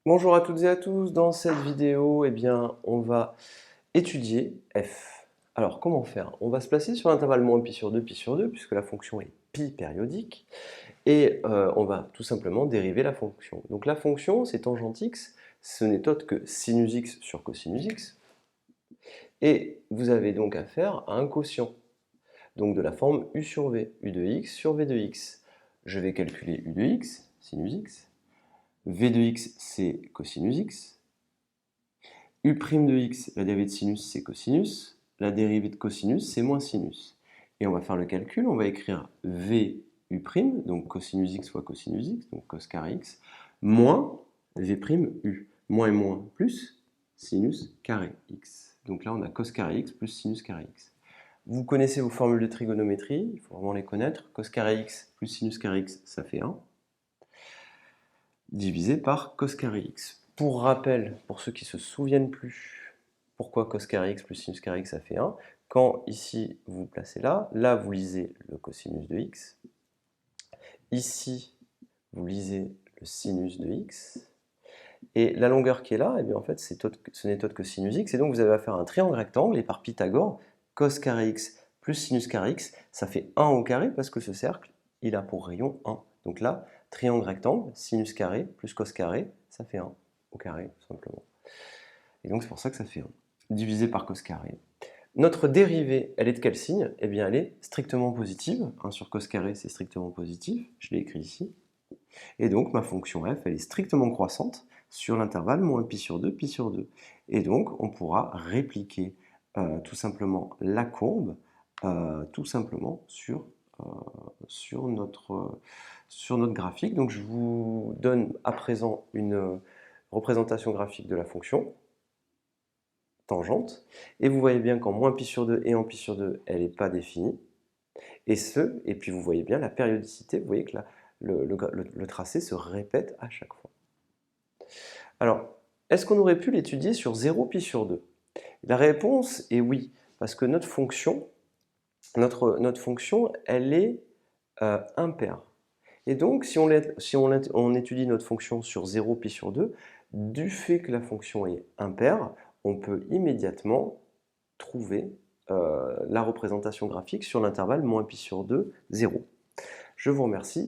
Bonjour à toutes et à tous, dans cette vidéo, on va étudier f. Alors, comment faire? On va se placer sur l'intervalle moins pi sur 2, puisque la fonction est pi périodique, et on va tout simplement dériver la fonction. Donc la fonction, c'est tangente x, ce n'est autre que sinus x sur cosinus x, et vous avez donc affaire à un quotient, donc de la forme u sur v, u de x sur v de x. Je vais calculer u de x, sinus x, v de x, c'est cosinus x, u' de x, la dérivée de sinus, c'est cosinus. La dérivée de cosinus, c'est moins sinus. Et on va faire le calcul, on va écrire v u', donc cosinus x fois cosinus x, donc cos carré x, moins v' u. Moins et moins plus sinus carré x. Donc là, on a cos carré x plus sinus carré x. Vous connaissez vos formules de trigonométrie, il faut vraiment les connaître. Cos carré x plus sinus carré x, ça fait 1, divisé par cos carré x. Pour rappel, pour ceux qui ne se souviennent plus, pourquoi cos carré x plus sinus carré x ça fait 1, quand ici vous vous placez là, là vous lisez le cosinus de x, ici vous lisez le sinus de x, et la longueur qui est là, en fait ce n'est autre que sinus x, et donc vous avez affaire à un triangle rectangle, et par Pythagore, cos carré x plus sinus carré x, ça fait 1 au carré, parce que ce cercle, il a pour rayon 1. Donc là, triangle rectangle, sinus carré plus cos carré, ça fait 1 au carré, tout simplement. Et donc c'est pour ça que ça fait 1, divisé par cos carré. Notre dérivée, elle est de quel signe? Eh bien, elle est strictement positive. 1 sur cos carré, c'est strictement positif. Je l'ai écrit ici. Et donc, ma fonction f, elle est strictement croissante sur l'intervalle moins pi sur 2, pi sur 2. Et donc, on pourra répliquer tout simplement la courbe, tout simplement sur notre graphique. Donc, je vous donne à présent une représentation graphique de la fonction tangente. Et vous voyez bien qu'en moins pi sur 2 et en pi sur 2, elle n'est pas définie. Et puis vous voyez bien la périodicité, vous voyez que le tracé se répète à chaque fois. Alors, est-ce qu'on aurait pu l'étudier sur 0 pi sur 2? La réponse est oui, parce que notre fonction, elle est impaire. Et donc, si on étudie notre fonction sur 0 pi sur 2, du fait que la fonction est impaire, on peut immédiatement trouver la représentation graphique sur l'intervalle moins pi sur 2, 0. Je vous remercie.